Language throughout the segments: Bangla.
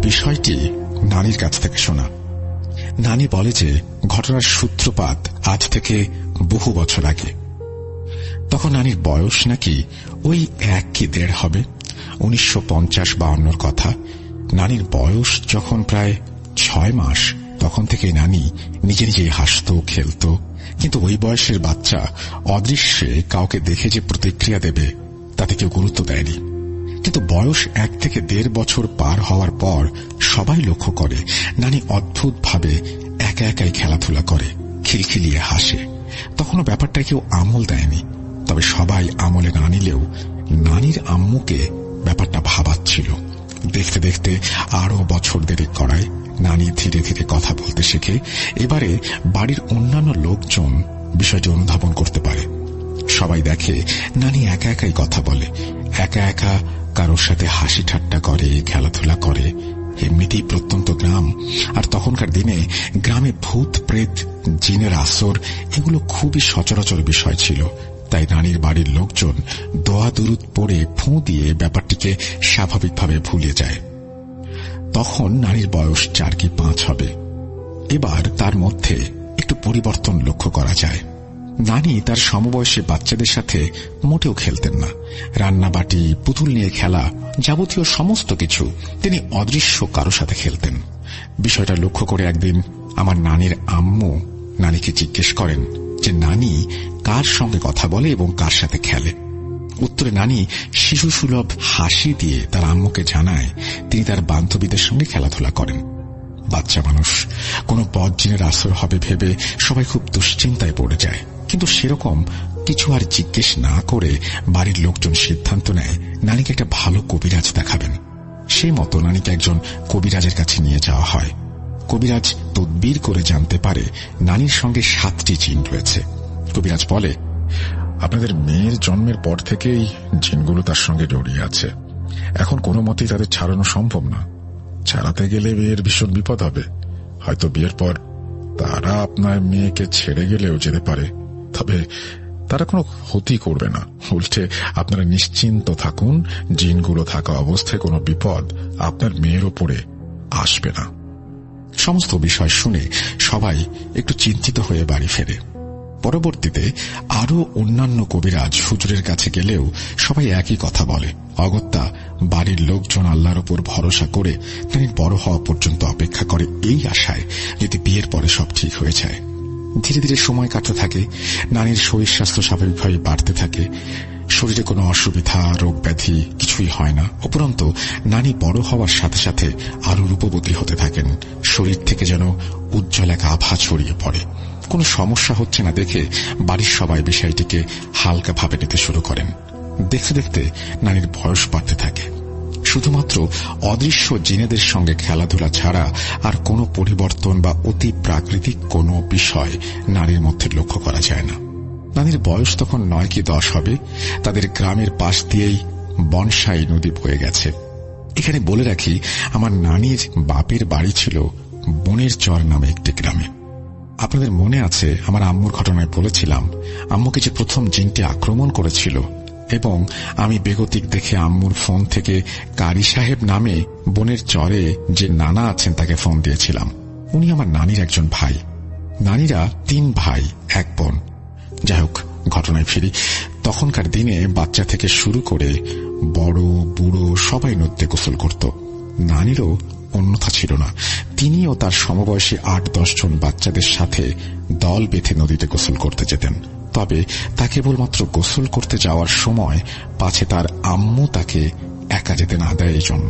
বিষয়টি নানির কাছ থেকে শোনা। নানি বলে যে ঘটনার সূত্রপাত আজ থেকে বহু বছর আগে। তখন নানির বয়স নাকি ওই 1 কি 1.5 হবে। 1950-52 কথা। নানির বয়স যখন প্রায় 6 মাস, তখন থেকে নানি নিজে নিজেই হাসত, খেলত। কিন্তু ওই বয়সের বাচ্চা অদৃশ্যে কাউকে দেখে যে প্রতিক্রিয়া দেবে তাতে কেউ গুরুত্ব দেয়নি। কিন্তু বয়স 1 থেকে 1.5 বছর পার হওয়ার পর সবাই লক্ষ্য করে নানি অদ্ভুতভাবে একা একাই খেলাধুলা করে, খিলখিলিয়ে হাসে। তখনও ব্যাপারটা কেউ আমল দেয়নি। তবে সবাই আমলে না নিলেও নানির আম্মুকে ব্যাপারটা ভাবাচ্ছিল। দেখতে দেখতে আরো বছর দেরি করায় নানি ধীরে ধীরে কথা বলতে শেখে। এবারে বাড়ির অন্যান্য লোকজন বিষয়টি অনুধাবন করতে পারে। সবাই দেখে নানি একা একাই কথা বলে, একা একা কারোর সাথে হাসি ঠাট্টা করে, খেলাধুলা করে। এমনিতেই প্রত্যন্ত গ্রাম, আর তখনকার দিনে গ্রামে ভূত প্রেত, জিনের আসর এগুলো খুবই সচরাচর বিষয় ছিল। তাই নানির বাড়ির লোকজন দোয়া দুরুদ পড়ে ফুঁ দিয়ে ব্যাপারটিকে স্বাভাবিকভাবে ভুলে যায়। তখন নানির বয়স 4 কি 5 হবে। এবার তার মধ্যে একটু পরিবর্তন লক্ষ্য করা যায়। নানি তার সমবয়সী বাচ্চাদের সাথে মোটেও খেলতেন না। রান্নাবাটি, পুতুল নিয়ে খেলা, যাবতীয় সমস্ত কিছু তিনি অদৃশ্য কারো সাথে খেলতেন। বিষয়টা লক্ষ্য করে একদিন আমার নানির আম্মু নানিকে জিজ্ঞেস করেন যে নানি কার সঙ্গে কথা বলে এবং কার সাথে খেলে। উত্তরে নানি শিশু সুলভ হাসি দিয়ে তার আম্মুকে জানায় তিনি তার বান্ধবীদের সঙ্গে খেলাধুলা করেন। বাচ্চা মানুষ, কোনো বজ্জিনের আসর হবে ভেবে সবাই খুব দুশ্চিন্তায় পড়ে যায়। কিন্তু সেরকম কিছু আর জিজ্ঞেস না করে বাড়ির লোকজন সিদ্ধান্ত নেয় নানিকে একটা ভালো কবিরাজ দেখাবেন। সেই মতো নানিকে একজন কবিরাজের কাছে নিয়ে যাওয়া হয়। কবিরাজ তদবির করে জানতে পারে নানির সঙ্গে 7টি জিন রয়েছে। কবিরাজ বলে, আপনাদের মেয়ের জন্মের পর থেকেই জিনগুলো তার সঙ্গে জড়িয়ে আছে। এখন কোনো মতেই তাদের ছাড়ানো সম্ভব না। ছাড়াতে গেলে বিয়ের ভীষণ বিপদ হবে। হয়তো বিয়ের পর তারা আপনার মেয়েকে ছেড়ে গেলেও যেতে পারে, তবে তারা কোনো ক্ষতি করবে না। উল্টে আপনারা নিশ্চিন্ত থাকুন, জিনগুলো থাকা অবস্থায় কোনো বিপদ আপনার মেয়ের ওপরে আসবে না। সমস্ত বিষয় শুনে সবাই একটু চিন্তিত হয়ে বাড়ি ফেরে। পরবর্তীতে আরো অন্যান্য কবিরাজ হুজুরের কাছে গেলেও সবাই একই কথা বলে। অগত্যা বাড়ির লোকজন আল্লাহর উপর ভরসা করে নানির বড় হওয়া পর্যন্ত অপেক্ষা করে, এই আশায় যদি বিয়ের পরে সব ঠিক হয়ে যায়। ধীরে ধীরে সময় কাটতে থাকে। নানির শরীর স্বাস্থ্য স্বাভাবিকভাবে বাড়তে থাকে। শরীরে কোনো অসুবিধা, রোগ ব্যাধি কিছুই হয় না। উপরন্তু নানি বড় হওয়ার সাথে সাথে আরো রূপবতী হতে থাকেন। শরীর থেকে যেন উজ্জ্বল এক আভা ছড়িয়ে পড়ে। কোনো সমস্যা হচ্ছে না দেখে বাড়ির সবাই বিষয়টিকে হালকা ভাবে নিতে শুরু করেন। দেখতে দেখতে নানির বয়স বাড়তে থাকে। শুধুমাত্র অদৃশ্য জিনেদের সঙ্গে খেলাধুলা ছাড়া আর কোনো পরিবর্তন বা অতি প্রাকৃতিক কোনো বিষয় নারীর মধ্যে লক্ষ্য করা যায় না। নানির বয়স তখন 9 কি 10 হবে। তাদের গ্রামের পাশ দিয়েই বনসাই নদী বয়ে গেছে। এখানে বলে রাখি, আমার নানির বাপের বাড়ি ছিল বনের চর নামে একটি গ্রামে। আপনাদের মনে আছে আমার আম্মুর ঘটনায় বলেছিলাম আম্মুকে যে প্রথম জিনটি আক্রমণ করেছিল, এবং আমি বেগতিক দেখে আম্মুর ফোন থেকে কারি সাহেব নামে বনের চরে যে নানা আছেন তাকে ফোন দিয়েছিলাম। উনি আমার নানির একজন ভাই। নানিরা 3 ভাই 1 বোন। যাই হোক, ঘটনায় ফিরি। তখনকার দিনে বাচ্চা থেকে শুরু করে বড় বুড়ো সবাই নদীতে গোসল করত। নানিরও অন্যথা ছিল না। তিনিও তার সমবয়সী 8-10 জন বাচ্চাদের সাথে দল বেঁধে নদীতে গোসল করতে যেতেন। তবে তা কেবলমাত্র গোসল করতে যাওয়ার সময় পাছে তার আম্মু তাকে একা যেতে না দেয় এই জন্য।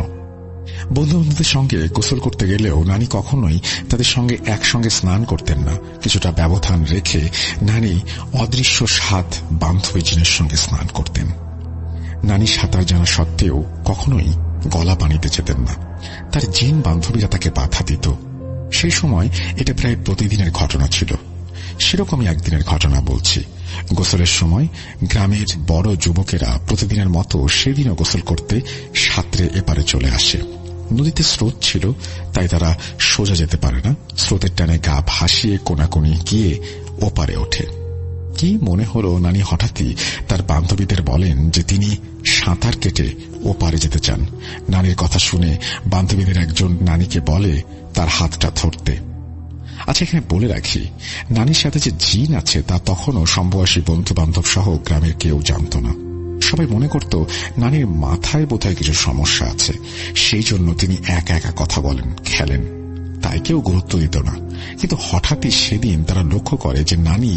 বন্ধু-বান্ধবদের সঙ্গে গোসল করতে গেলেও নানি কখনোই তাদের সঙ্গে একসঙ্গে স্নান করতেন না। কিছুটা ব্যবধান রেখে নানি অদৃশ্য 7 বান্ধবী জিনের সঙ্গে স্নান করতেন। নানি সাঁতার জানা সত্ত্বেও কখনোই গলা পানিতে যেতেন না। তার জিন বান্ধবীরা তাকে বাধা দিত। সেই সময় এটা প্রায় প্রতিদিনের ঘটনা ছিল। সেরকমই একদিনের ঘটনা বলছি। গোসলের সময় গ্রামের বড় যুবকেরা প্রতিদিনের মতো সেদিনও গোসল করতে সাঁতরে এপারে চলে আসে। নদীতে স্রোত ছিল, তাই তারা সোজা যেতে পারে না। স্রোতের টানে গা ভাসিয়ে কোনাকুনি গিয়ে ওপারে ওঠে। কি মনে হলো নানি হঠাৎই তার বান্ধবীদের বলেন যে তিনি সাঁতার কেটে ওপারে যেতে চান। নানির কথা শুনে বান্ধবীদের একজন নানিকে বলে তার হাতটা ধরতে। আচ্ছা, এখানে বলে রাখি, নানির সাথে যে জিন আছে তা তখনও সমবয়সী বন্ধু বান্ধব সহ গ্রামের কেউ জানত না। সবাই মনে করত নানির মাথায় বোধহয় কিছু সমস্যা আছে, সেই জন্য তিনি একা একা কথা বলেন, খেলেন, তাই কেউ গুরুত্ব দিত না। কিন্তু হঠাৎই সেদিন তারা লক্ষ্য করে যে নানি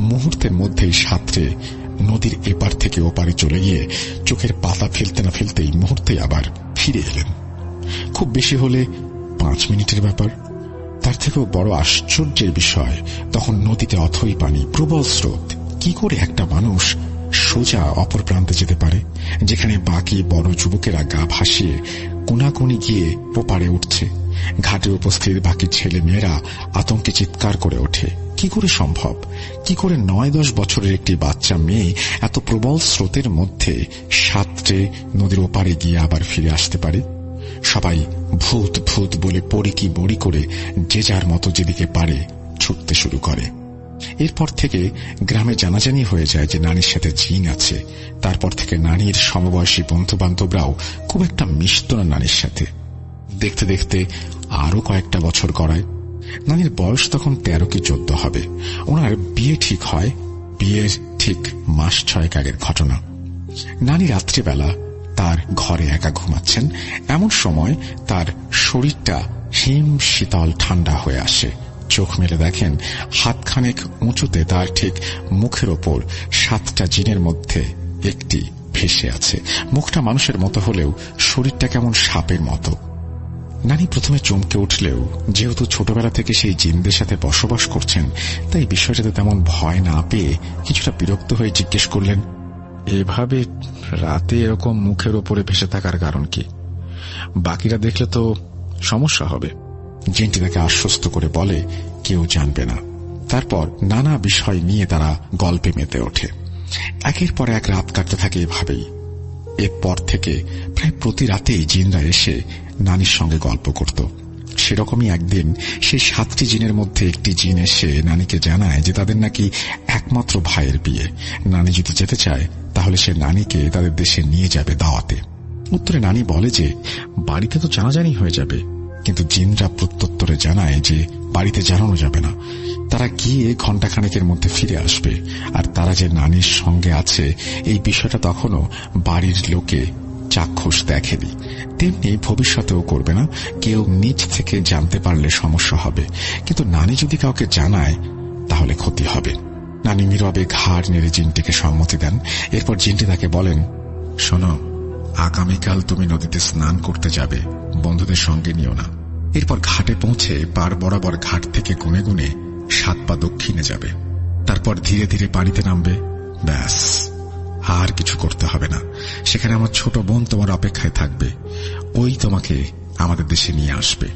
মুহূর্তের মধ্যেই সাঁতরে নদীর এপার থেকে ওপারে চলে গিয়ে চোখের পাতা ফেলতে না ফেলতেই মুহূর্তে আবার ফিরে এলেন। খুব বেশি হলে 5 মিনিটের ব্যাপার। তার থেকেও বড় আশ্চর্যের বিষয়, তখন নদীতে অথই পানি, প্রবল স্রোত। কি করে একটা মানুষ সোজা অপর প্রান্তে যেতে পারে, যেখানে বাকি বড় যুবকেরা গা ভাসিয়ে কোনাকুনি গিয়ে ওপারে উঠছে? ঘাটে উপস্থিত বাকি ছেলে মেয়েরা আতঙ্কে চিৎকার করে ওঠে। কি করে সম্ভব? কি করে 9-10 বছরের একটি বাচ্চা মেয়ে এত প্রবল স্রোতের মধ্যে সাঁতরে নদীর ওপারে গিয়ে আবার ফিরে আসতে পারে? সবাই ভূত ভূত বলে পড়ি কি বড়ি করে যে যার মতো যেদিকে পারে ছুটতে শুরু করে। এরপর থেকে গ্রামে জানাজানি হয়ে যায় যে নানির সাথে জিন আছে। তারপর থেকে নানির সমবয়সী বন্ধু বান্ধবরাও খুব একটা মিশত না নানির সাথে। দেখতে দেখতে আরো কয়েকটা বছর গড়ায়। নানির বয়স তখন 13 কি 14 হবে। ওনার বিয়ে ঠিক হয়। বিয়ের ঠিক মাস 6 আগের ঘটনা। নানি রাত্রিবেলা তার ঘরে একা ঘুমাচ্ছেন। এমন সময় তার শরীরটা হিম শীতল ঠান্ডা হয়ে আসে। চোখ মেলে দেখেন হাতখানেক উঁচুতে তার ঠিক মুখের ওপর 7টা জিনের মধ্যে একটি ভেসে আছে। মুখটা মানুষের মতো হলেও শরীরটা কেমন সাপের মতো। নানি প্রথমে চমকে উঠলেও যেহেতু ছোটবেলা থেকে সেই জিনদের সাথে বসবাস করছেন, তাই বিষয়টাতে তেমন ভয় না পেয়ে কিছুটা বিরক্ত হয়ে জিজ্ঞেস করলেন, এভাবে রাতে এরকম মুখের ওপরে ভেসে থাকার কারণ কি? বাকিরা দেখলে তো সমস্যা হবে। জিনটি তাকে আশ্বস্ত করে বলে, কেউ জানবে না। তারপর নানা বিষয় নিয়ে তারা গল্পে মেতে ওঠে। একের পর এক রাত কাটতে থাকে এভাবেই। এরপর থেকে প্রায় প্রতি রাতেই জিনরা এসে নানির সঙ্গে গল্প করত। সেরকমই একদিন সেই 7টি জিনের মধ্যে একটি জিন এসে নানিকে জানায় যে তাদের নাকি একমাত্র ভাইয়ের বিয়ে। নানি যদি যেতে চায় তাহলে সে নানিকে তাদের দেশে নিয়ে যাবে দাওয়াতে। উত্তরে নানি বলে যে বাড়িতে তো জানাজানি হয়ে যাবে। কিন্তু জিনরা প্রত্যুত্তরে জানায় যে বাড়িতে জানানো যাবে না। তারা গিয়ে ঘণ্টাখানেকের মধ্যে ফিরে আসবে। আর তারা যে নানির সঙ্গে আছে এই বিষয়টা তখনও বাড়ির লোকে চাক্ষুষ দেখেনি। তেমনি ভবিষ্যতেও করবে না। কেউ নিজ থেকে জানতে পারলে সমস্যা হবে, কিন্তু নানি যদি কাউকে জানায় তাহলে ক্ষতি হবে। নানি নীরবে ঘাড় নেড়ে জিনটিকে সম্মতি দেন। এরপর জিনটি তাকে বলেন, শোনো, আগামীকাল তুমি নদীতে স্নান করতে যাবে, বন্ধুদের সঙ্গে নিও না। এরপর ঘাটে পৌঁছে পার বরাবর ঘাট থেকে গুনে গুনে 7 পা দক্ষিণে যাবে। তারপর ধীরে ধীরে পানিতে নামবে। ব্যাস, আর কিছু করতে হবে না। সেখানে আমার ছোট বোন তোমার অপেক্ষায় থাকবে। ওই তোমাকে আমাদের দেশে নিয়ে আসবে।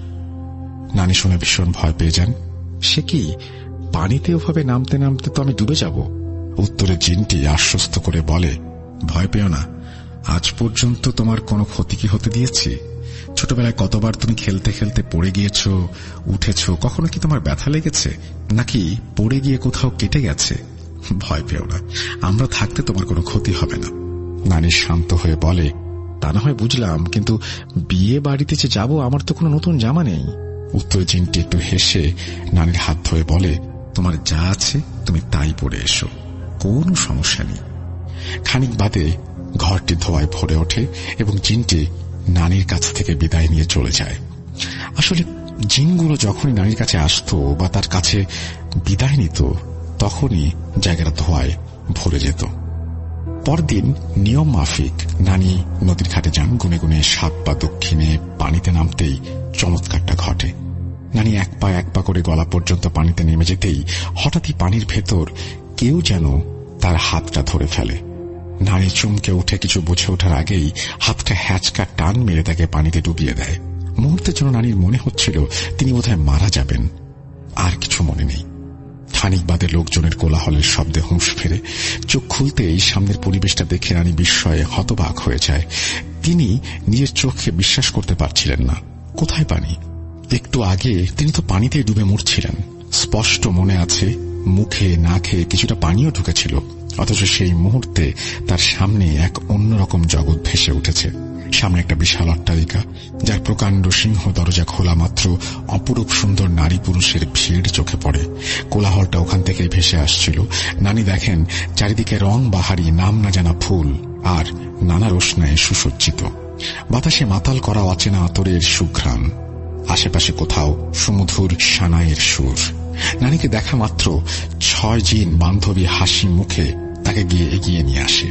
নানি শুনে ভীষণ ভয় পেয়ে যান। সে কি, পানিতে ওভাবে নামতে নামতে তো আমি ডুবে যাব? উত্তরে জিনটি আশ্বস্ত করে বলে, ভয় পেও না। আজ পর্যন্ত তোমার কোনো ক্ষতি কি হতে দিয়েছি? ছোটবেলায় কতবার তুমি খেলতে খেলতে পড়ে গিয়েছ, উঠেছ? কখনো কি তোমার ব্যথা লেগেছে, নাকি পড়ে গিয়ে কোথাও কেটে গেছে? ভয় পেও না, আমরা থাকতে তোমার কোনো ক্ষতি হবে না। নানি শান্ত হয়ে বলে, তা না হয় বুঝলাম, কিন্তু বিয়ে বাড়িতে যে যাব, আমার তো কোনো নতুন জামা নেই। উত্তরে জিনটি একটু হেসে নানির হাত ধরে বলে, তোমার যা আছে তুমি তাই পরে এসো, কোনো সমস্যা নেই। খানিক বাদে ঘরটি ধোঁয়ায় ভরে ওঠে এবং জিনটি নানির কাছ থেকে বিদায় নিয়ে চলে যায়। আসলে জিনগুলো যখনই নানির কাছে আসতো বা তার কাছে বিদায় নিত, তখনই জায়গাটা ধোঁয়ায় ভরে যেত। পরদিন নিয়ম মাফিক নানি নদীর ঘাটে যান। গুনে গুনে 7 পা দক্ষিণে পানিতে নামতেই চমৎকারটা ঘটে। নানি এক পা করে গলা পর্যন্ত পানিতে নেমে যেতেই হঠাৎই পানির ভেতর কেউ যেন তার হাতটা ধরে ফেলে। নানি চমকে উঠে কিছু বুঝে ওঠার আগেই হাতটা হ্যাচকা টান মেরে তাকে পানিতে ডুবিয়ে দেয়। মুহূর্তের জন্য নানির মনে হচ্ছিল তিনি বোধহয় মারা যাবেন। আর কিছু মনে নেই। খানিক বাদে লোকজনের কোলাহলের শব্দে হুঁশ ফেরে। চোখ খুলতেই সামনের পরিবেশটা দেখে নানি বিস্ময়ে হতবাক হয়ে যায়। তিনি নিজের চোখে বিশ্বাস করতে পারছিলেন না। কোথায় পানি? একটু আগে তিনি তো পানিতেই ডুবে মরছিলেন। স্পষ্ট মনে আছে মুখে না খেয়ে কিছুটা পানিও ঢুকেছিল, অথচ সেই মুহূর্তে তার সামনে এক অন্যরকম জগৎ ভেসে উঠেছে। সামনে একটা বিশাল অট্টালিকা, যার প্রকাণ্ড সিংহ দরজা খোলা মাত্র অপরূপ সুন্দর নারী পুরুষের ভিড় চোখে পড়ে। কোলাহলটা ওখান থেকে ভেসে আসছিল। নানি দেখেন চারিদিকে রং বাহারি, নাম না জানা ফুল আর নানা রোশনায় সুসজ্জিত। বাতাসে মাতাল করা অচেনা আতরের সুঘ্রাণ, আশেপাশে কোথাও সুমধুর সানাইয়ের সুর। নানিকে দেখা মাত্র 6 জিন বান্ধবী হাসি মুখে তাকে গিয়ে এগিয়ে নিয়ে আসে।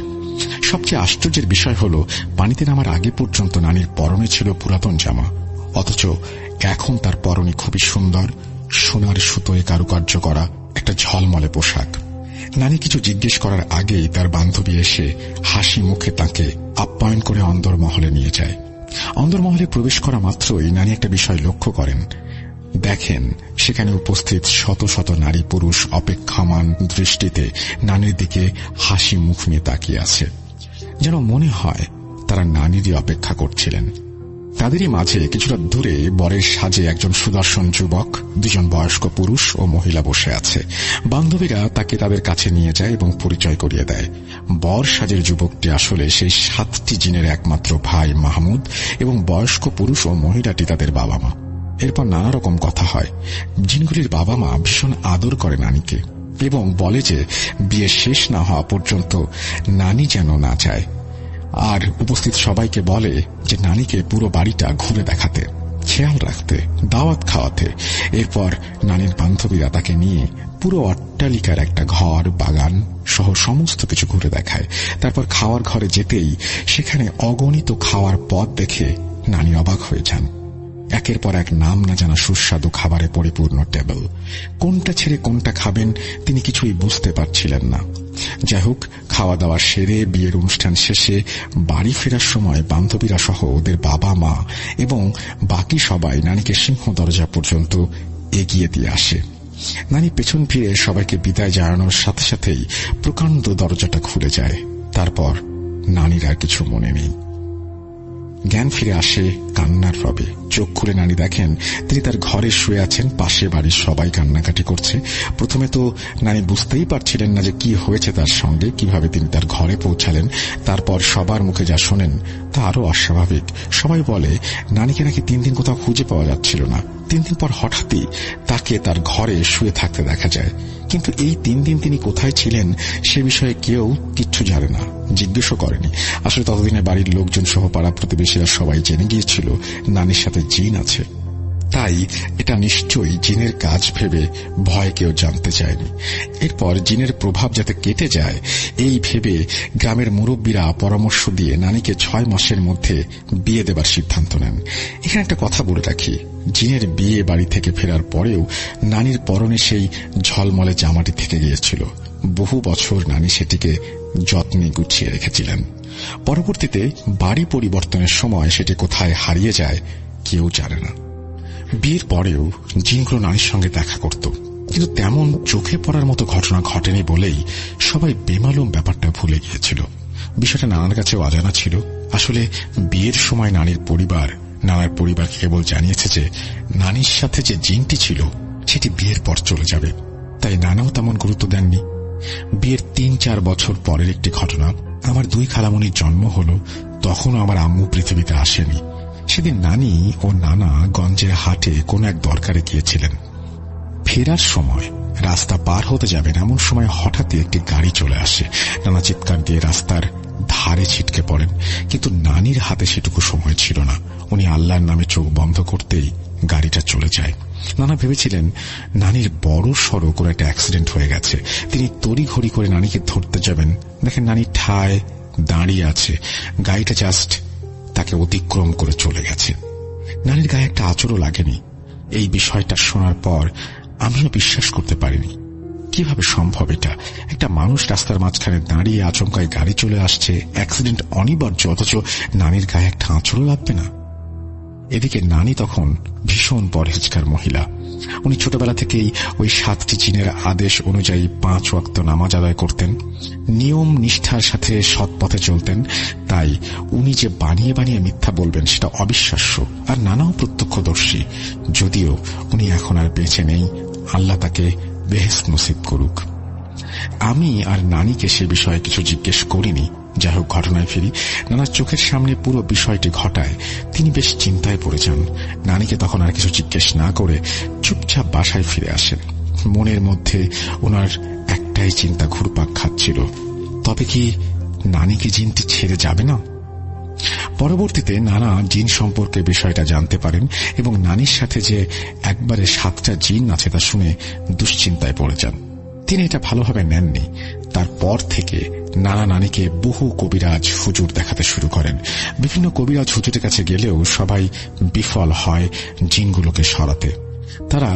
সবচেয়ে আশ্চর্যের বিষয় হল, পানিতে নামার আগে পর্যন্ত নানির পরনে ছিল পুরাতন জামা, অথচ এখন তার পরনে খুবই সুন্দর সোনার সুতোয় কারুকার্য করা একটা ঝলমলে পোশাক। নানি কিছু জিজ্ঞেস করার আগেই তার বান্ধবী এসে হাসি মুখে তাকে আপ্যায়ন করে অন্দরমহলে নিয়ে যায়। অন্দরমহলে প্রবেশ করা মাত্রই নানি একটা বিষয় লক্ষ্য করেন। দেখেন সেখানে উপস্থিত শত শত নারী পুরুষ অপেক্ষামান দৃষ্টিতে নানির দিকে হাসি মুখ নিয়ে তাকিয়ে আছে, যেন মনে হয় তারা নানিরই অপেক্ষা করছিলেন। তাদেরই মাঝে কিছুটা দূরে বরের সাজে একজন সুদর্শন যুবক, 2 জন বয়স্ক পুরুষ ও মহিলা বসে আছে। বান্ধবীরা তাকে তাদের কাছে নিয়ে যায় এবং পরিচয় করিয়ে দেয়। বর সাজের যুবকটি আসলে সেই 7টি জিনের একমাত্র ভাই মাহমুদ, এবং বয়স্ক পুরুষ ও মহিলাটি তাদের বাবা মা। এরপর নানা রকম কথা হয়। জিনগুলির বাবা মা ভীষণ আদর করে নানিকে এবং বলে যে বিয়ে শেষ না হওয়া পর্যন্ত নানি যেন না যায়, আর উপস্থিত সবাইকে বলে যে নানিকে পুরো বাড়িটা ঘুরে দেখাতে, খেয়াল রাখতে, দাওয়াত খাওয়াতে। এরপর নানির বান্ধবীরা তাকে নিয়ে পুরো অট্টালিকার একটা ঘর, বাগান সহ সমস্ত কিছু ঘুরে দেখায়। তারপর খাওয়ার ঘরে যেতেই সেখানে অগণিত খাওয়ার পদ দেখে নানি অবাক হয়ে যান। একের পর এক নাম না জানা সুস্বাদু খাবারে পরিপূর্ণ টেবিল। কোনটা ছেড়ে কোনটা খাবেন তিনি কিছুই বুঝতে পারছিলেন না। যাই হোক, খাওয়া দাওয়া সেরে বিয়ের অনুষ্ঠান শেষে বাড়ি ফেরার সময় বান্ধবীরা সহ ওদের বাবা মা এবং বাকি সবাই নানিকে সিংহ দরজা পর্যন্ত এগিয়ে দিয়ে আসে। নানি পেছন ফিরে সবাইকে বিদায় জানানোর সাথে সাথেই প্রকাণ্ড দরজাটা খুলে যায়। তারপর নানির আর কিছু মনে নেই। জ্ঞান ফিরে আসে কান্নার রবে। চোখ খুলে নানি দেখেন তিনি তার ঘরে শুয়ে আছেন, পাশে বাড়ির সবাই কান্নাকাটি করছে। প্রথমে তো নানি বুঝতেই পারছিলেন না যে কি হয়েছে তার সঙ্গে, কিভাবে তিনি তার ঘরে পৌঁছালেন। তারপর সবার মুখে যা শোনেন তা আরো অস্বাভাবিক। সবাই বলে নানিকে নাকি 3 দিন কোথাও খুঁজে পাওয়া যাচ্ছিল না। 3 দিন পর হঠাৎই তাকে তার ঘরে শুয়ে থাকতে দেখা যায়। কিন্তু এই 3 দিন তিনি কোথায় ছিলেন সে বিষয়ে কেউ কিচ্ছু জানে না, জিজ্ঞেসও করেনি। আসলে ততদিনে বাড়ির লোকজন সহ পাড়া প্রতিবেশীরা সবাই জেনে গিয়েছিল নানির সাথে জিন আছে। তাই এটা নিশ্চয়ই জিনের কাজ ভেবে ভয় কেউ জানতে চায়নি। এরপর জিনের প্রভাব যাতে কেটে যায় এই ভেবে গ্রামের মুরব্বীরা পরামর্শ দিয়ে নানিকে 6 মাসের মধ্যে বিয়ে দেবার সিদ্ধান্ত নেন। এখানে একটা কথা বলে রাখি, জিনের বিয়ে বাড়ি থেকে ফেরার পরেও নানির পরনে সেই ঝলমলে জামাটি থেকে গিয়েছিল। বহু বছর নানি সেটিকে যত্নে গুছিয়ে রেখেছিলেন। পরবর্তীতে বাড়ি পরিবর্তনের সময় সেটি কোথায় হারিয়ে যায় কেউ জানে না। বিয়ের পরেও জিনগুলো নানির সঙ্গে দেখা করত, কিন্তু তেমন চোখে পড়ার মতো ঘটনা ঘটেনি বলেই সবাই বেমালুম ব্যাপারটা ভুলে গিয়েছিল। বিষয়টা নানার কাছেও অজানা ছিল। আসলে বিয়ের সময় নানির পরিবারকে কেবল জানিয়েছে যে নানির সাথে যে জিনটি ছিল সেটি বিয়ের পর চলে যাবে, তাই নানাও তেমন গুরুত্ব দেননি। বিয়ের 3-4 বছর পরের একটি ঘটনা। আমার 2 খালামণির জন্ম হল, তখনও আমার আম্মু পৃথিবীতে আসেনি। সেদিন নানি ও নানা গঞ্জের হাটে কোন এক দরকারে গিয়েছিলেন। ফেরার সময় রাস্তা পার হতে যাবেন এমন সময় হঠাৎই একটি গাড়ি চলে আসে। নানা চিৎকার দিয়ে রাস্তার ধারে ছিটকে পড়েন, কিন্তু নানির হাতে সেটুকু সময় ছিল না। উনি আল্লাহর নামে চোখ বন্ধ করতেই গাড়িটা চলে যায়। নানা ভেবেছিলেন নানির বড় সড়ো কোনো একটা অ্যাক্সিডেন্ট হয়ে গেছে। তিনি তড়িঘড়ি করে নানিকে ধরতে যাবেন, দেখেন নানি ঠায় দাঁড়িয়ে আছে। গাড়িটা জাস্ট তাকে অতিক্রম করে চলে গেছে। নানির গায়ে একটা আঁচড়ও লাগেনি। এই বিষয়টা শোনার পর আমিও বিশ্বাস করতে পারিনি। কিভাবে সম্ভব এটা? একটা মানুষ রাস্তার মাঝখানে দাঁড়িয়ে আচমকায় গাড়ি চলে আসছে, অ্যাক্সিডেন্ট অনিবার্য, অথচ নানির গায়ে একটা আঁচড়ও লাগবে না। এদিকে নানি তখন ভীষণ পরহেজগার মহিলা। উনি ছোটবেলা থেকেই ওই 7টি জিনের আদেশ অনুযায়ী 5 ওয়াক্ত নামাজ আদায় করতেন, নিয়ম নিষ্ঠার সাথে সৎ পথে চলতেন। তাই উনি যে বানিয়ে বানিয়ে মিথ্যা বলবেন সেটা অবিশ্বাস্য। আর নানাও প্রত্যক্ষদর্শী। যদিও উনি এখন আর বেঁচে নেই, আল্লাহ তাকে বেহেশত নসিব করুক। আমি আর নানিকে সে বিষয়ে কিছু জিজ্ঞেস করিনি। যাই হোক, ঘটনায় ফিরি। নানার চোখের সামনে পুরো বিষয়টি ঘটায় তিনি বেশ চিন্তায় পড়ে যান। নানিকে তখন আর কিছু জিজ্ঞেস না করে চুপচাপ বাসায় ফিরে আসেন। মনের মধ্যে ওনার একটাই চিন্তা ঘুরপাক খাচ্ছিল, তবে কি নানিকে জিনটি ছেড়ে যাবে না? পরবর্তীতে নানা জিন সম্পর্কে বিষয়টা জানতে পারেন এবং নানির সাথে যে একবারে 7টা জিন আছে তা শুনে দুশ্চিন্তায় পড়ে যান। তিনি এটা ভালোভাবে নেননি। তারপর থেকে নানা নানিকে বহু কবিরাজ হুজুর দেখাতে শুরু করেন। বিভিন্ন কবিরাজ হুজুরের কাছে গেলেও সবাই বিফল হয় জিনগুলোকে সরাতে। তারা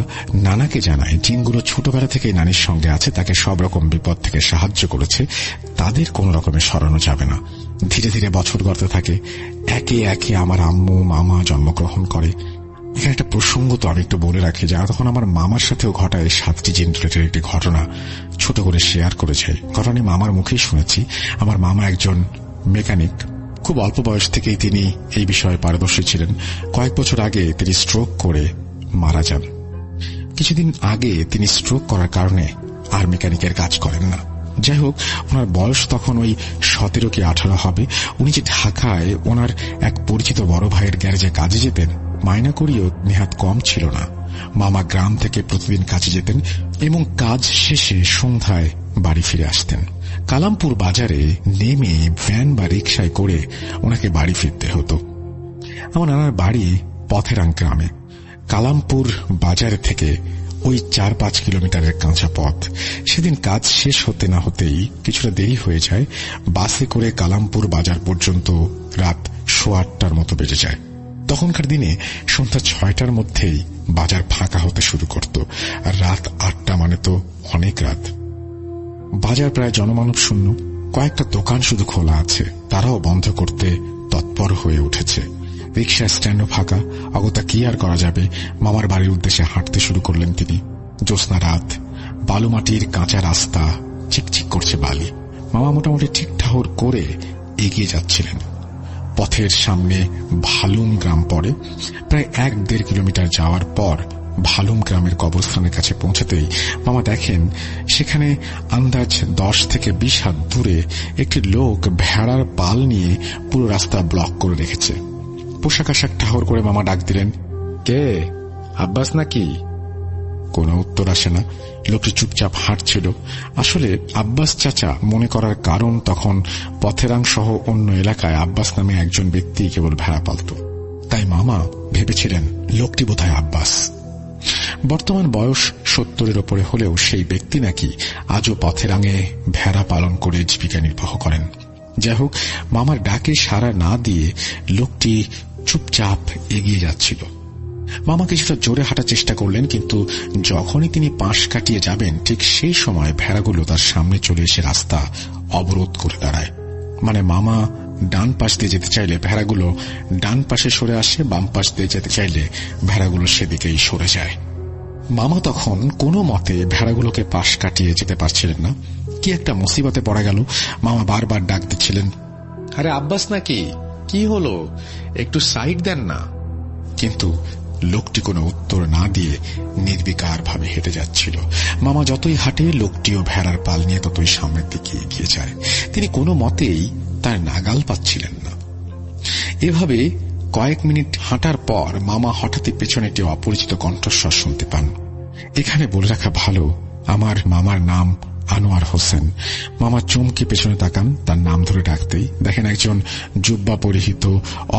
নানাকে জানায় জিনগুলো ছোটবেলা থেকে নানির সঙ্গে আছে, তাকে সব রকম বিপদ থেকে সাহায্য করেছে, তাদের কোন রকমে সরানো যাবে না। ধীরে ধীরে বছর গড়তে থাকে। একে একে আমার আম্মু মামা জন্মগ্রহণ করে। এখানে একটা প্রসঙ্গ তো আমি একটু বলে রাখি, যারা তখন আমার মামার সাথেও ঘটায় 7টি জিন রিলেটেড একটি ঘটনা ছোট করে শেয়ার করেছে। ঘটনা মামার মুখেই শুনেছি। আমার মামা একজন মেকানিক। খুব অল্প বয়স থেকেই তিনি এই বিষয়ে পারদর্শী ছিলেন। কয়েক বছর আগে তিনি স্ট্রোক করে মারা যান। কিছুদিন আগে তিনি স্ট্রোক করার কারণে আর মেকানিকের কাজ করেন না। যাই হোক, ওনার বয়স তখন ওই 17 কি 18 হবে। উনি যে ঢাকায় ওনার এক পরিচিত বড় ভাইয়ের গ্যারেজে কাজে যেতেন, মাইনা করিও নেহাত কম ছিল না। মামা গ্রাম থেকে প্রতিদিন কাজে যেতেন এবং কাজ শেষে সন্ধ্যায় বাড়ি ফিরে আসতেন। কালামপুর বাজারে নেমে ভ্যান বা রিকশায় করে ওনাকে বাড়ি ফিরতে হতো। আমার নানার বাড়ি পথেরাং গ্রামে। কালামপুর বাজার থেকে ওই 4-5 কিলোমিটারের কাঁচা পথ। সেদিন কাজ শেষ হতে না হতেই কিছুটা দেরি হয়ে যায়। বাসে করে কালামপুর বাজার পর্যন্ত রাত 8:15 মতো বেজে যায়। তখনকার দিনে সন্ধ্যা 6টার মধ্যেই বাজার ফাঁকা হতে শুরু করত, আর রাত 8টা মানে তো অনেক রাত। বাজার প্রায় জনমানব শূন্য। কয়েকটা দোকান শুধু খোলা আছে, তারাও বন্ধ করতে তৎপর হয়ে উঠেছে। রিক্সা স্ট্যান্ডও ফাঁকা। অগত্যা কি আর করা যাবে, মামার বাড়ির উদ্দেশ্যে হাঁটতে শুরু করলেন তিনি। জ্যোৎস্না রাত, বালুমাটির কাঁচা রাস্তা, চিকচিক করছে বালি। মামা মোটামুটি ঠিকঠাক করে এগিয়ে যাচ্ছিলেন। পথের সামনে ভালুম গ্রাম পড়ে। প্রায় 1-1.5 কিলোমিটার যাওয়ার পর ভালুম গ্রামের কবরস্থানের কাছে পৌঁছাতেই মামা দেখেন সেখানে আন্দাজ 10 থেকে 20 হাত দূরে একটি লোক ভেড়ার পাল নিয়ে পুরো রাস্তা ব্লক করে রেখেছে। পোশাক আশাক ঠাহর করে মামা ডাক দিলেন, কে? আব্বাস নাকি? কোনো উত্তর আসে না। লোকটি চুপচাপ হাঁটছিল। আসলে আব্বাস চাচা মনে করার কারণ, তখন পথেরাং সহ অন্য এলাকায় আব্বাস নামে একজন ব্যক্তি কেবল ভেড়া পালত। তাই মামা ভেবেছিলেন লোকটি বোধহয় আব্বাস। বর্তমান বয়স 70-এর ওপরে হলেও সেই ব্যক্তি নাকি আজও পথেরাঙে ভেড়া পালন করে জীবিকা নির্বাহ করেন। যাই হোক, মামার ডাকে সাড়া না দিয়ে লোকটি চুপচাপ এগিয়ে যাচ্ছিল। মামা কিছুটা জোরে হাঁটার চেষ্টা করলেন, কিন্তু যখনই তিনি পাশ কাটিয়ে যাবেন ঠিক সেই সময় ভেড়াগুলো তার সামনে চলে এসে রাস্তা অবরোধ করে দাঁড়ায়। মানে মামা ডান পাশ দিয়ে যেতে চাইলে ভেড়াগুলো ডান পাশে সরে আসে, বাম পাশ দিয়ে যেতে চাইলে ভেড়াগুলো সেদিকেই সরে যায়। মামা তখন কোনো মতে ভেড়াগুলোকে পাশ কাটিয়ে যেতে পারছিলেন না। কি একটা মুসিবতে পড়া গেল। মামা বারবার ডাক দিচ্ছিলেন, আরে আব্বাস নাকি? কি হলো? একটু সাইড দেন না। কিন্তু লোকটি কোনো উত্তর না দিয়ে নির্বিকার ভাবে হেঁটে যাচ্ছিল। মামা যতই হাঁটে লোকটিও ভেড়ার পাল নিয়ে ততই সামনের দিকে এগিয়ে যায়। তিনি কোনো মতেই তার নাগাল পাচ্ছিলেন না। এভাবে কয়েক মিনিট হাঁটার পর মামা হঠাৎই পেছনে একটি অপরিচিত কণ্ঠস্বর শুনতে পান। এখানে বলে রাখা ভালো, আমার মামার নাম আনোয়ার হোসেন। মামা চমকে পেছনে তাকান। তার নাম ধরে ডাকতেই দেখেন একজন জুব্বা পরিহিত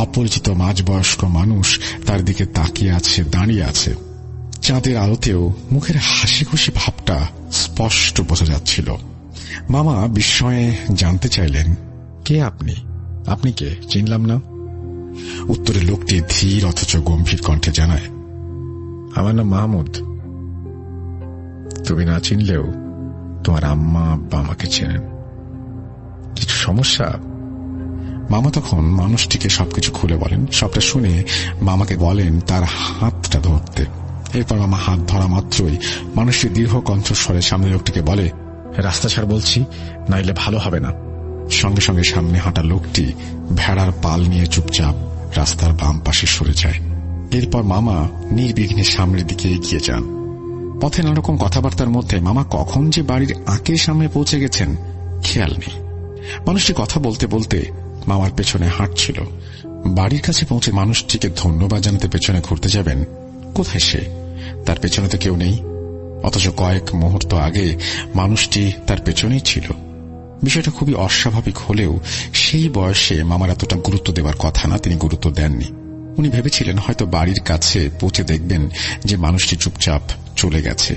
অপরিচিত মাঝবয়স্ক মানুষ তার দিকে তাকিয়ে আছে, দাঁড়িয়ে আছে। চাঁদের আলোতেও মুখের হাসি খুশি ভাবটা স্পষ্ট বোঝা যাচ্ছিল। মামা বিস্ময়ে জানতে চাইলেন, কে আপনি? আপনি কে? চিনলাম না। উত্তরে লোকটি ধীর অথচ গম্ভীর কণ্ঠে জানায়, আমার নাম মাহমুদ। তুমি না চিনলেও তোমার আম্মা আব্বা আমাকে চেনেন। কিছু সমস্যা? মামা তখন মানুষটিকে সবকিছু খুলে বলেন। সবটা শুনে মামাকে বলেন তার হাতটা ধরতে। এরপর মামা হাত ধরা মাত্রই মানুষটি দীর্ঘ কণ্ঠস্বরে সামনে লোকটিকে বলে, রাস্তা ছাড় বলছি, নাইলে ভালো হবে না। সঙ্গে সঙ্গে সামনে হাঁটা লোকটি ভেড়ার পাল নিয়ে চুপচাপ রাস্তার বাম পাশে সরে যায়। এরপর মামা নির্বিঘ্নে সামনের দিকে এগিয়ে যান। পথে নানারকম কথাবার্তার মধ্যে মামা কখন যে বাড়ির আঁকের সামনে পৌঁছে গেছেন খেয়াল নেই। মানুষটি কথা বলতে বলতে মামার পেছনে হাঁটছিল। বাড়ির কাছে পৌঁছে মানুষটিকে ধন্যবাদ জানাতে পেছনে ঘুরতে যাবেন, কোথায় সে? তার পেছনে তো কেউ নেই, অথচ কয়েক মুহূর্ত আগে মানুষটি তার পেছনেই ছিল। বিষয়টা খুবই অস্বাভাবিক হলেও সেই বয়সে মামার এতটা গুরুত্ব দেওয়ার কথা না, তিনি গুরুত্ব দেননি। উনি ভেবেছিলেন হয়তো বাড়ির কাছে পৌঁছে দেখবেন যে মানুষটি চুপচাপ চলে গেছে।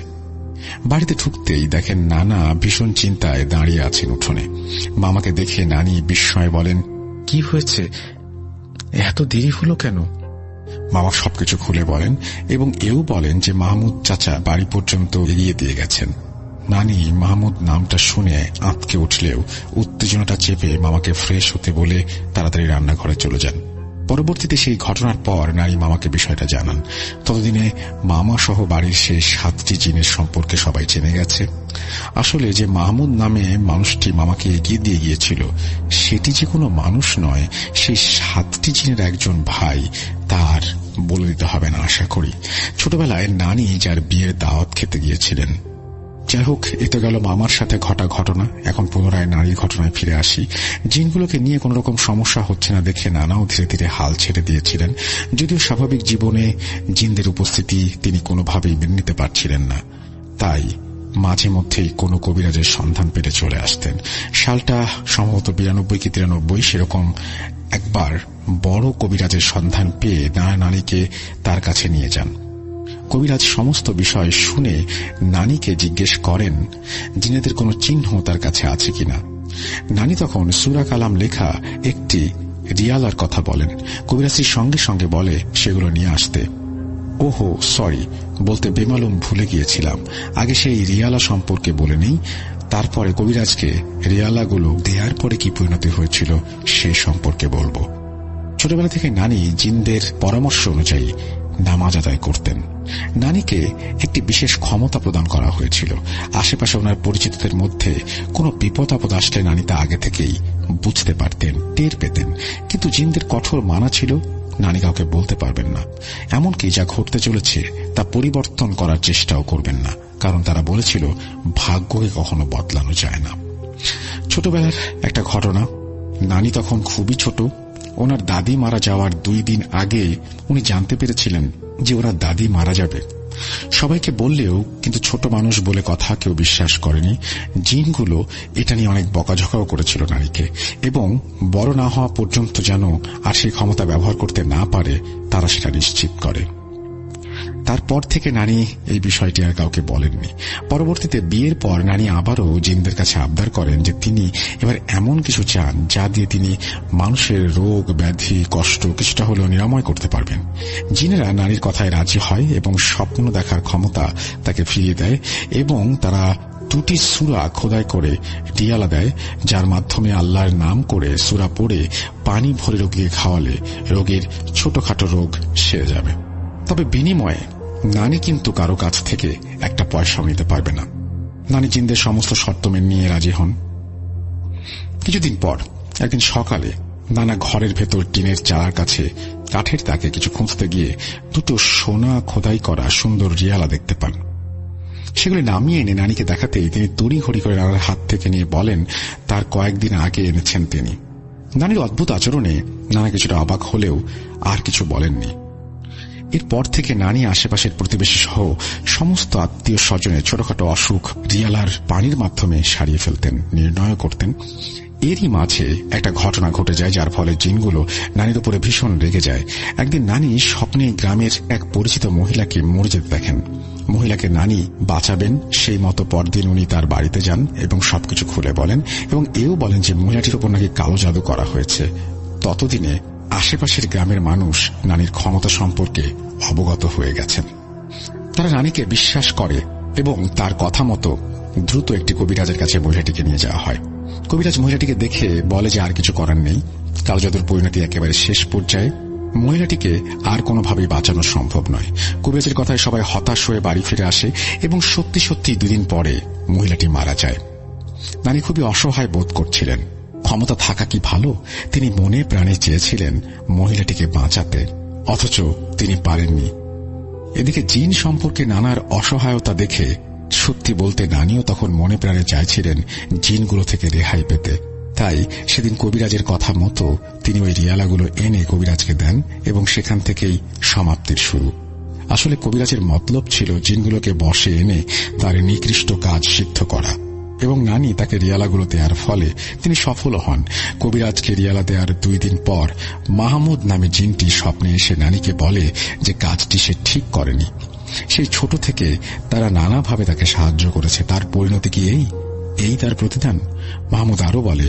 বাড়িতে ঢুকতেই দেখেন নানা ভীষণ চিন্তায় দাঁড়িয়ে আছেন উঠোনে। মামাকে দেখে নানি বিস্ময়ে বলেন, কি হয়েছে, এত দেরি হলো কেন? মামা সবকিছু খুলে বলেন এবং এও বলেন যে মাহমুদ চাচা বাড়ি পর্যন্ত এগিয়ে দিয়ে গেছেন। নানি মাহমুদ নামটা শুনে আঁতকে উঠলেও উত্তেজনাটা চেপে মামাকে ফ্রেশ হতে বলে তাড়াতাড়ি রান্নাঘরে চলে যান। পরবর্তীতে সেই ঘটনার পর নানি মামাকে বিষয়টা জানান। ততদিনে মামা সহ বাড়ির সেই 7টি জিনের সম্পর্কে সবাই জেনে গেছে। আসলে যে মাহমুদ নামে মানুষটি মামাকে এগিয়ে দিয়ে গিয়েছিল সেটি যে কোনো মানুষ নয়, সেই 7টি জিনের একজন ভাই, তার বলে দিতে হবে না আশা করি। ছোটবেলায় নানি যার বিয়ের দাওয়াত খেতে গিয়েছিলেন। যাই হোক, এতে গেল মামার সাথে ঘটা ঘটনা। এখন পুনরায় নারীর ঘটনায় ফিরে আসি। জিনগুলোকে নিয়ে কোন রকম সমস্যা হচ্ছে না দেখে নানাও ধীরে ধীরে হাল ছেড়ে দিয়েছিলেন। যদিও স্বাভাবিক জীবনে জিনদের উপস্থিতি তিনি কোনোভাবেই মেনে নিতে পারছিলেন না, তাই মাঝে মধ্যেই কোনো কবিরাজের সন্ধান পেতে চলে আসতেন। সালটা সম্ভবত 92 কি 93, সেরকম একবার বড় কবিরাজের সন্ধান পেয়ে নানিকে তার কাছে নিয়ে যান। কবিরাজ সমস্ত বিষয় শুনে নানিকে জিজ্ঞেস করেন জিনেদের কোনো চিহ্ন তার কাছে আছে কিনা। নানি তখন সূরা কালাম লেখা একটি রিয়ালার কথা বলেন। কবিরাজটির সঙ্গে সঙ্গে বলে সেগুলো নিয়ে আসতে। ওহো সরি, বলতে বেমালুম ভুলে গিয়েছিলাম, আগে সেই রিয়ালা সম্পর্কে বলে নেই, তারপরে কবিরাজকে রিয়ালাগুলো দেওয়ার পরে কি পরিণতি হয়েছিল সে সম্পর্কে বলবো। ছোটবেলা থেকে নানি জিনদের পরামর্শ অনুযায়ী নামাজ আদায় করতেন। নানিকে একটি বিশেষ ক্ষমতা প্রদান করা হয়েছিল। আশেপাশে ওনার পরিচিতদের মধ্যে কোনো বিপদ আপদ আসলে নানি তা আগে থেকেই বুঝতে পারতেন, টের পেতেন। কিন্তু জিনদের কঠোর মানা ছিল, নানি কাউকে বলতে পারবেন না। এমনকি যা ঘটতে চলেছে তা পরিবর্তন করার চেষ্টাও করবেন না, কারণ তারা বলেছিল ভাগ্যকে কখনো বদলানো যায় না। ছোটবেলার একটা ঘটনা। নানি তখন খুবই ছোট। ওনার দাদি মারা যাওয়ার 2 দিন আগে উনি জানতে পেরেছিলেন যে ওনার দাদি মারা যাবে। সবাইকে বললেও কিন্তু ছোট মানুষ বলে কথা কেউ বিশ্বাস করেনি। জিনগুলো এটা নিয়ে অনেক বকাঝকাও করেছিল নারীকে, এবং বড় না হওয়া পর্যন্ত যেন আর সেই ক্ষমতা ব্যবহার করতে না পারে তারা সেটা নিশ্চিত করে। তারপর থেকে নানি এই বিষয়টি আর কাউকে বলেননি। পরবর্তীতে বিয়ের পর নানি আবারও জিনদের কাছে আবদার করেন যে তিনি এবার এমন কিছু চান যা দিয়ে তিনি মানুষের রোগ ব্যাধি কষ্ট কিছুটা হলেও নিরাময় করতে পারবেন। জিনেরা নারীর কথায় রাজি হয় এবং স্বপ্ন দেখার ক্ষমতা তাকে ফিরিয়ে দেয়, এবং তারা 2টি সূরা খোদাই করে রিয়ালা দেয়, যার মাধ্যমে আল্লাহর নাম করে সূরা পড়ে পানি ভরে রোগীকে খাওয়ালে রোগীর ছোটখাটো রোগ সেরে যাবে। তবে বিনিময়ে নানি কিন্তু কারো কাছ থেকে একটা পয়সাও নিতে পারবে না। নানি জিনদের সমস্ত শর্ত মেনে নিয়ে রাজি হন। কিছুদিন পর একদিন সকালে নানা ঘরের ভেতর টিনের চালার কাছে কাঠের তাকে কিছু খুঁজতে গিয়ে 2টো সোনা খোদাই করা সুন্দর রিয়ালা দেখতে পান। সেগুলি নামিয়ে এনে নানিকে দেখাতেই তিনি তড়িঘড়ি করে নানার হাত থেকে নিয়ে বলেন তার কয়েকদিন আগে এনেছেন তিনি। নানির অদ্ভুত আচরণে নানা কিছুটা অবাক হলেও আর কিছু বলেননি। এরপর থেকে নানি আশেপাশের প্রতিবেশী সহ সমস্ত আত্মীয় স্বজনের ছোটখাটো অসুখ রিয়ালার পানির মাধ্যমে সারিয়ে ফেলতেন, নির্ণয় করতেন। এরই মাঝে একটা ঘটনা ঘটে যায় যার ফলে জিনগুলো নানির উপরে ভীষণ রেগে যায়। একদিন নানি স্বপ্নে গ্রামের এক পরিচিত মহিলাকে মরে যেতে দেখেন। মহিলাকে নানি বাঁচাবেন সেই মতো পরদিন উনি তার বাড়িতে যান এবং সবকিছু খুলে বলেন, এবং এও বলেন যে মহিলাটির উপর নাকি কালো জাদু করা হয়েছে। ততদিনে আশেপাশের গ্রামের মানুষ নানির ক্ষমতা সম্পর্কে অবগত হয়ে গেছেন। তারা নানিকে বিশ্বাস করে এবং তার কথা মতো দ্রুত একটি কবিরাজের কাছে মহিলাটিকে নিয়ে যাওয়া হয়। কবিরাজ মহিলাটিকে দেখে বলে যে আর কিছু করার নেই, কালো জাদুর পরিণতি একেবারে শেষ পর্যায়ে, মহিলাটিকে আর কোনোভাবেই বাঁচানো সম্ভব নয়। কবিরাজের কথায় সবাই হতাশ হয়ে বাড়ি ফিরে আসে এবং সত্যি সত্যি 2 দিন পরে মহিলাটি মারা যায়। নানি খুবই অসহায় বোধ করছিলেন। ক্ষমতা থাকা কি ভালো, তিনি মনে প্রাণে চেয়েছিলেন মহিলাটিকে বাঁচাতে, অথচ তিনি পারেননি। এদিকে জিন সম্পর্কে নানার অসহায়তা দেখে সত্যি বলতে নানিও তখন মনে প্রাণে চাইছিলেন জিনগুলো থেকে রেহাই পেতে। তাই সেদিন কবিরাজের কথা মতো তিনি ওই রিয়ালাগুলো এনে কবিরাজকে দেন এবং সেখান থেকেই সমাপ্তির শুরু। আসলে কবিরাজের মতলব ছিল জিনগুলোকে বশে এনে তার নিকৃষ্ট কাজ সিদ্ধ করা, এবং নানি তাকে রিয়ালাগুলো দেওয়ার ফলে তিনি সফল হন। কবিরাজকে রিয়ালা দেওয়ার 2 দিন পর মাহমুদ নামে জিনটি স্বপ্নে এসে নানিকে বলে যে কাজটি সে ঠিক করেনি। সেই ছোট থেকে তারা নানাভাবে তাকে সাহায্য করেছে, তার পরিণতি কি এই তার প্রতিদান? মাহমুদ আরো বলে,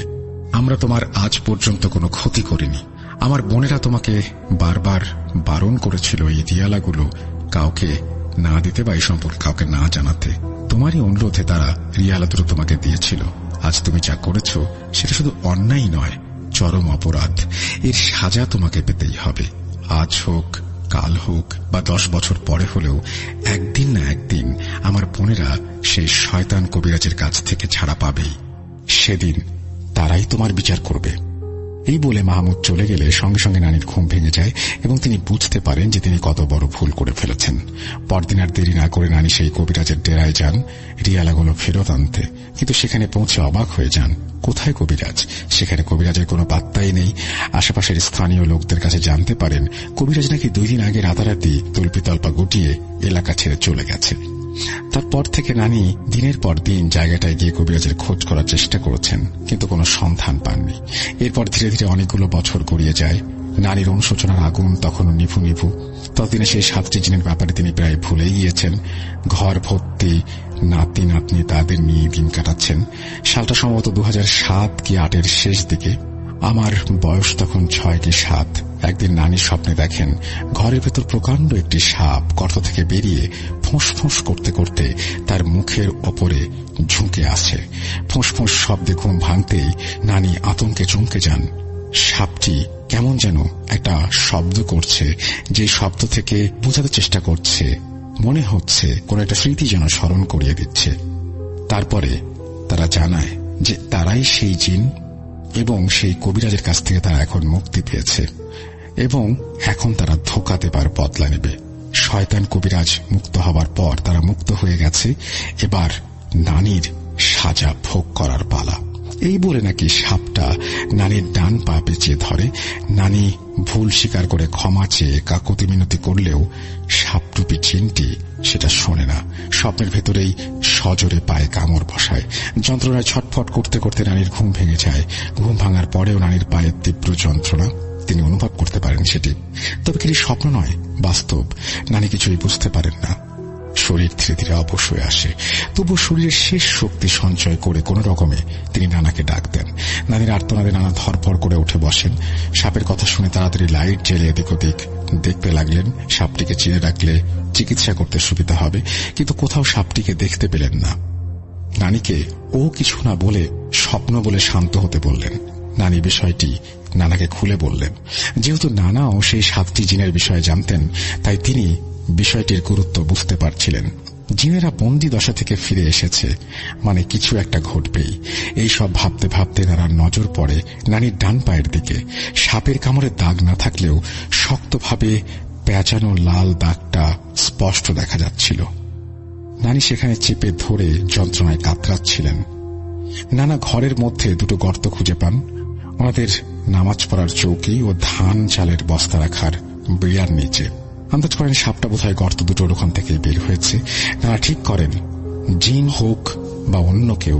আমরা তোমার আজ পর্যন্ত কোনো ক্ষতি করিনি। আমার বোনেরা তোমাকে বারবার বারণ করেছিল এই রিয়ালাগুলো কাউকে না দিতে বা এই সম্পর্কে কাউকে না জানাতে। তোমারই অনুরোধে তারা রিয়ালা দুটো তোমাকে দিয়েছিল। আজ তুমি যা করেছ সেটা শুধু অন্যায় নয়, চরম অপরাধ। এর সাজা তোমাকে পেতেই হবে। আজ হোক, কাল হোক বা 10 বছর পরে হলেও একদিন না একদিন আমার বোনেরা সেই শয়তান কবিরাজের কাছ থেকে ছাড়া পাবেই। সেদিন তারাই তোমার বিচার করবে। এই বলে মাহমুদ চলে গেলে সঙ্গে সঙ্গে নানির ঘুম ভেঙে যায় এবং তিনি বুঝতে পারেন যে তিনি কত বড় ভুল করে ফেলেছেন। পরদিন আর দেরি না করে নানি সেই কবিরাজের ডেরায় যান রিয়ালাগুলো ফেরত আনতে, কিন্তু সেখানে পৌঁছে অবাক হয়ে যান। কোথায় কবিরাজ? সেখানে কবিরাজের কোনো পাত্তাই নেই। আশেপাশের স্থানীয় লোকদের কাছে জানতে পারেন কবিরাজ নাকি 2 দিন আগে রাতারাতি তল্পিতল্পা গুটিয়ে এলাকা ছেড়ে চলে গেছে। তারপর থেকে নানি দিনের পর দিন জায়গাটায় গিয়ে কবিরাজের খোঁজ করার চেষ্টা করেছেন, কিন্তু কোনো সন্ধান পাননি। এরপর ধীরে ধীরে অনেকগুলো বছর গড়িয়ে যায়। নানির অনুশোচনার আগুন তখনও নিভু নিভু। ততদিনে সেই 7টি জিনের ব্যাপারে তিনি প্রায় ভুলেই গিয়েছেন। ঘর ভর্তি নাতি নাতনি তাদের নিয়ে দিন কাটাচ্ছেন। সালটা সম্ভবত 2007 কি 8-এর শেষ দিকে। আমার বয়স তখন 6 কি 7। একদিন নানি স্বপ্নে দেখেন ঘরের ভেতর প্রকাণ্ড একটি সাপ গর্ত থেকে বেরিয়ে ফোঁস ফোঁস করতে করতে তার মুখের ওপরে ঝুঁকে আসে। ফোঁস ফোঁস শব্দে ঘুম ভাঙতেই নানি আতঙ্কে চমকে যান। সাপটি কেমন যেন একটা শব্দ করছে, যে শব্দ থেকে বোঝাতে চেষ্টা করছে, মনে হচ্ছে কোন একটা স্মৃতি যেন স্মরণ করিয়ে দিচ্ছে। তারপরে তারা জানায় যে তারাই সেই জিন এবং সেই কবিরাজের কাছ থেকে তারা এখন মুক্তি পেয়েছে এবং এখন তারা ধোঁকা দেবার বদলা নেবে। শয়তান কবিরাজ মুক্ত হবার পর তারা মুক্ত হয়ে গেছে। এবার নানির সাজা ভোগ করার পালা। এই বলে নাকি সাপটা নানির ডান পা পেঁচিয়ে ধরে। নানি ভুল স্বীকার করে ক্ষমা চেয়ে কাকুতি মিনতি করলেও সাপটুপি চিনটি সেটা শোনে না। স্বপ্নের ভেতরেই সজোরে পায়ে কামড় বসায়। যন্ত্রণায় ছটফট করতে করতে নানির ঘুম ভেঙে যায়। ঘুম ভাঙার পরেও নানির পায়ের তীব্র যন্ত্রণা তিনি অনুভব করতে পারেন সেটি। তবে কি স্বপ্ন নয়, বাস্তব। নানি কিছুই বুঝতে পারেন না। শরীর ধীরে ধীরে অবশ হয়ে আসে। তবু শরীরের শেষ শক্তি সঞ্চয় করে কোন রকমে তিনি নানাকে ডাক দেন। নানির আর্তনাদে নানা ধরফর করে উঠে বসেন। সাপের কথা শুনে তাড়াতাড়ি লাইট জ্বেলে এদিক ওদিক দেখতে লাগলেন। সাপটিকে চিনে রাখলে চিকিৎসা করতে সুবিধা হবে, কিন্তু কোথাও সাপটিকে দেখতে পেলেন না। নানিকে ও কিছু না বলে স্বপ্ন বলে শান্ত হতে বললেন। নানি বিষয়টি নানাকে খুলে বললেন। যেহেতু নানাও সেই 7টি জিনের বিষয়ে জানতেন, তাই তিনি বিষয়টির গুরুত্ব বুঝতে পারছিলেন। জিনেরা বন্দি দশা থেকে ফিরে এসেছে, মানে কিছু একটা ঘটবেই। এই সব ভাবতে ভাবতে নানার নজর পড়ে নানির ডান পায়ের দিকে। সাপের কামড়ে দাগ না থাকলেও শক্তভাবে পেঁচানো লাল দাগটা স্পষ্ট দেখা যাচ্ছিল। নানি সেখানে চেপে ধরে যন্ত্রণায় কাতরাচ্ছিলেন। নানা ঘরের মধ্যে 2টো গর্ত খুঁজে পান। ওনাদের নামাজ পড়ার চৌকি ও ধান চালের বস্তা রাখার বিড়ার নিচে। আন্দাজ করেন সাপটা বোধহয় গর্ত 2টোর ওখান থেকে বের হয়েছে। নানা ঠিক করেন জিন হোক বা অন্য কেউ,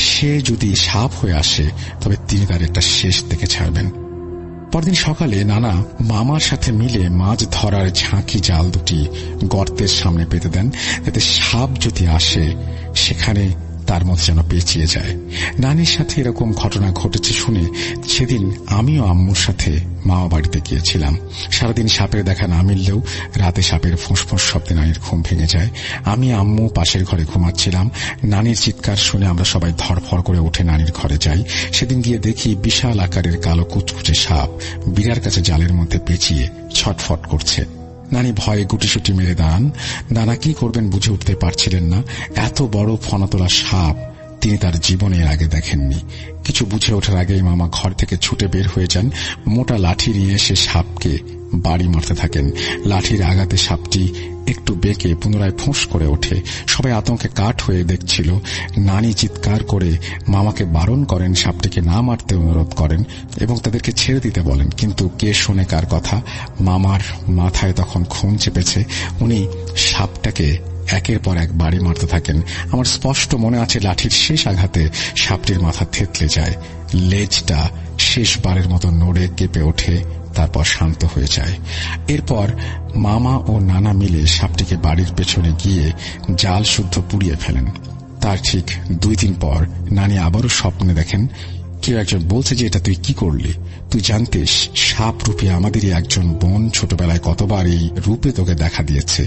সে যদি সাপ হয়ে আসে তবে তিনি তার একটা শেষ দেখে ছাড়বেন। পরদিন সকালে নানা মামার সাথে মিলে মাছ ধরার ঝাঁকি জাল 2টি গর্তের সামনে পেতে দেন, যাতে সাপ যদি আসে সেখানে তার মধ্যে যেন পেঁচিয়ে যায়। নানির সাথে এরকম ঘটনা ঘটেছে শুনে সেদিন আমিও আম্মুর সাথে মামা বাড়িতে গিয়েছিলাম। সারাদিন সাপের দেখা না মিললেও রাতে সাপের ফোঁস শব্দে নানির ঘুম ভেঙে যায়। আমি আম্মু পাশের ঘরে ঘুমাচ্ছিলাম। নানির চিৎকার শুনে আমরা সবাই ধরফর করে উঠে নানির ঘরে যাই। সেদিন গিয়ে দেখি বিশাল আকারের কালো কুচকুচে সাপ বিড়ার কাছে জালের মধ্যে পেঁচিয়ে ছটফট করছে। নানি ভয়ে গুটিসুটি মেরে দাঁড়ান। নানা কি করবেন বুঝে উঠতে পারছিলেন না। এত বড় ফনাতোলা সাপ তিনি তার জীবনে এর আগে দেখেননি। কিছু বুঝে ওঠার আগেই মামা ঘর থেকে ছুটে বের হয়ে যান। মোটা লাঠি নিয়ে এসে সাপকে বাড়ি মারতে থাকেন। লাঠির আঘাতে সাপটি একটু বেঁকে পুনরায় ফোঁস করে ওঠে। সবাই আতঙ্কে কাঠ হয়ে দেখছিল। নানি চিৎকার করে মামাকে বারণ করেন, সাপটিকে না মারতে অনুরোধ করেন এবং তাদেরকে ছেড়ে দিতে বলেন। কিন্তু কে শোনে কার কথা? মামার মাথায় তখন খুন চেপেছে। উনি সাপটাকে একের পর এক বাড়ি মারতে থাকেন। আমার স্পষ্ট মনে আছে লাঠির শেষ আঘাতে সাপটির মাথা থেতলে যায়, লেজটা শেষবারের মতো নড়ে কেঁপে ওঠে, তারপর শান্ত হয়ে যায়। এরপর মামা ও নানা মিলে সাপটিকে বাড়ির পেছনে গিয়ে জাল শুদ্ধ পুড়িয়ে ফেলেন। তার ঠিক 2 দিন পর নানি আবারও স্বপ্নে দেখেন কেউ একজন বলছে যে, এটা তুই কি করলি? তুই জানতিস সাপ রূপে আমাদেরই একজন বোন ছোটবেলায় কতবার এই রূপে তোকে দেখা দিয়েছে।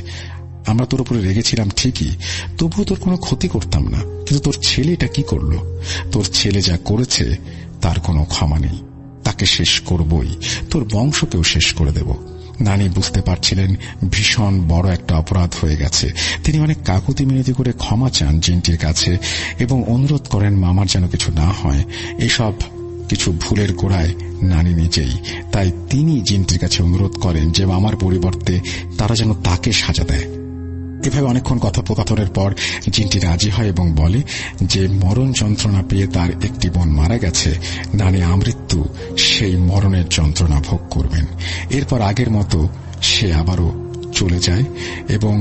আমরা তোর উপরে রেগেছিলাম ঠিকই, তবুও তোর কোনো ক্ষতি করতাম না। কিন্তু তোর ছেলে এটা কি করলো? তোর ছেলে যা করেছে তার কোনো ক্ষমা নেই। তাকে শেষ করবই, তোর বংশকেও শেষ করে দেব। নানি বুঝতে পারছিলেন ভীষণ বড় একটা অপরাধ হয়ে গেছে। তিনি অনেক কাকুতি মিনতি করে ক্ষমা চান জিনটির কাছে এবং অনুরোধ করেন মামার যেন কিছু না হয়। এসব কিছু ভুলের গোড়ায় নানি নিজেই। তাই তিনি জিনটির কাছে অনুরোধ করেন যে মামার পরিবর্তে তারা যেন তাকে সাজা দেয়। এভাবে অনেকক্ষণ কথোপকথনের পর জিনটি রাজি হয় এবং বলে যে মরণ যন্ত্রণা পেয়ে তার একটি বোন মারা গেছে, নানি আমৃত্যু সেই মরণের যন্ত্রণা ভোগ করবেন। এরপর আগের মতো সে আবারও চলে যায় এবং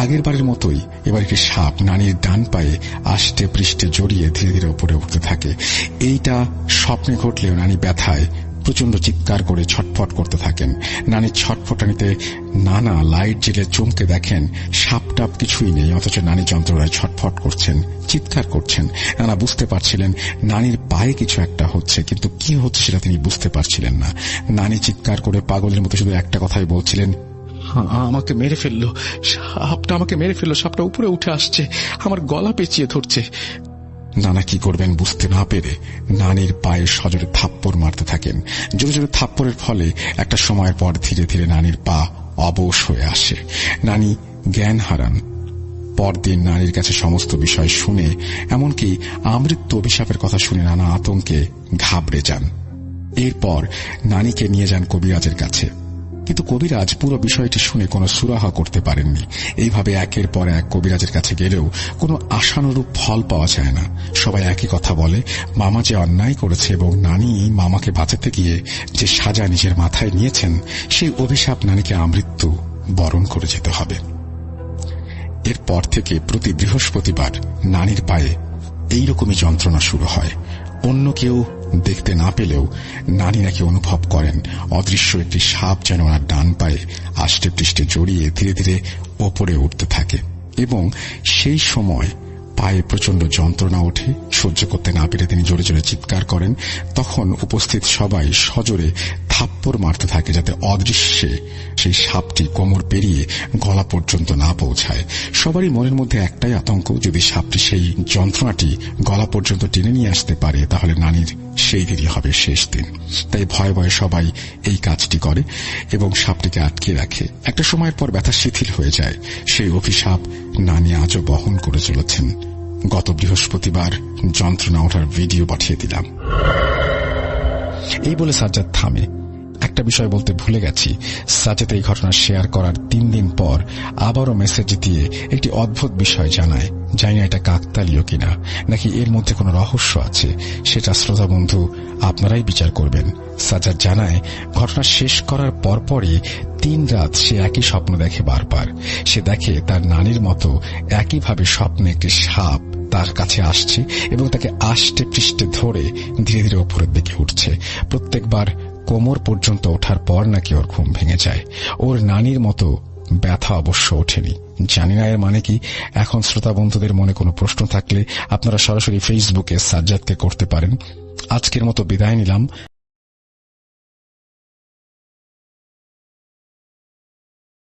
আগের বারের মতোই এবার একটি সাপ নানির ডান পায়ে আষ্টে পৃষ্ঠে জড়িয়ে ধীরে ধীরে উপরে উঠতে থাকে। এইটা স্বপ্নে ঘটলেও নানি ব্যথায় প্রচন্ড চিৎকার করে ছটফট করতে থাকেন। নানির ছটফটানিতে নানা লাইট জেলে চমকে দেখেন সাপটাপ কিছুই নেই, অথচ নানি যন্ত্রণায় ছটফট করছেন, চিৎকার করছেন। নানা বুঝতে পারছিলেন নানির পায়ে কিছু একটা হচ্ছে, কিন্তু কি হচ্ছে সেটা তিনি বুঝতে পারছিলেন না। নানি চিৎকার করে পাগলের মতো শুধু একটা কথাই বলছিলেন, আমাকে মেরে ফেললো, সাপটা আমাকে মেরে ফেললো, সাপটা উপরে উঠে আসছে, আমার গলা পেঁচিয়ে ধরছে। নানা কি করবেন বুঝতে না পেরে নানির পায়ে সজোরে থাপ্পড় মারতে থাকেন। জোরে জোরে থাপ্পড়ের ফলে একটা সময়ের পর ধীরে ধীরে নানির পা অবশ হয়ে আসে। নানি জ্ঞান হারান। পরদিন নানির কাছে সমস্ত বিষয় শুনে, এমনকি আমৃত্যু অভিশাপের কথা শুনে নানা আতঙ্কে ঘাবড়ে যান। এরপর নানিকে নিয়ে যান কবিরাজের কাছে, কিন্তু কবিরাজ পুরো বিষয়টি শুনে কোনো সুরাহা করতে পারেননি। এইভাবে একের পর এক কবিরাজের কাছে গেলেও কোনো আশানুরূপ ফল পাওয়া যায় না। সবাই একই কথা বলে, মামা যে অন্যায় করেছে এবং নানি মামাকে বাঁচাতে গিয়ে যে সাজা নিজের মাথায় নিয়েছেন, সেই অভিশাপ নানিকে আমৃত্যু বরণ করে যেতে হবে। এরপর থেকে প্রতি বৃহস্পতিবার নানির পায়ে এইরকমই যন্ত্রণা শুরু হয়। অন্য কেউ দেখতে না পেলেও নানি নাকি অনুভব করেন অদৃশ্য একটি সাপ যেন ওনার ডান পায়ে আষ্টে পৃষ্ঠে জড়িয়ে ধীরে ধীরে ওপরে উঠতে থাকে এবং সেই সময় পায়ে প্রচন্ড যন্ত্রণা ওঠে। সহ্য করতে না পেরে তিনি জোরে জোরে চিৎকার করেন। তখন উপস্থিত সবাই সজোরে থাপ্পড় মারতে থাকে যাতে অদৃশ্যে সেই সাপটি কোমর পেরিয়ে গলা পর্যন্ত না পৌঁছায়। সবারই মনের মধ্যে একটাই আতঙ্ক, যদি সাপটি সেই যন্ত্রণাটি গলা পর্যন্ত টেনে নিয়ে আসতে পারে তাহলে নানির সেই দিনই হবে শেষ দিন। তাই ভয়ে ভয়ে সবাই এই কাজটি করে এবং সাপটিকে আটকে রাখে। একটা সময়ের পর ব্যথা শিথিল হয়ে যায়। সেই অভিশাপ নানি আজও বহন করে চলেছেন। গত বৃহস্পতিবার যন্ত্রণা ওঠার ভিডিও পাঠিয়ে দিলাম। এই বলে সাজ্জাদ থামে। একটা বিষয় বলতে ভুলে গেছি, সাজ্জাদ এই ঘটনা শেয়ার করার 3 দিন পর আবারও মেসেজ দিয়ে একটি অদ্ভুত বিষয় জানায়। জানি না এটা কাকতালীয় কিনা নাকি এর মধ্যে কোনো রহস্য আছে, সেটা শ্রোতা বন্ধু আপনারাই বিচার করবেন। সাজ্জাদ জানায় ঘটনা শেষ করার পরপরই 3 রাত সে একই স্বপ্ন দেখে বারবার। সে দেখে তার নানির মতো একইভাবে স্বপ্নে একটি সাপ তার কাছে আসছে এবং তাকে আষ্টে পৃষ্ঠে ধরে ধীরে ধীরে ওপরের দিকে উঠছে। প্রত্যেকবার কোমর পর্যন্ত ওঠার পর নাকি ওর ঘুম ভেঙে যায়। ওর নানির মতো ব্যথা অবশ্য ওঠেনি। জানি না এর মানে কি। এখন শ্রোতা বন্ধুদের মনে কোনো প্রশ্ন থাকলে আপনারা সরাসরি ফেসবুকে সাজ্জাদকে করতে পারেন। আজকের মতো বিদায় নিলাম।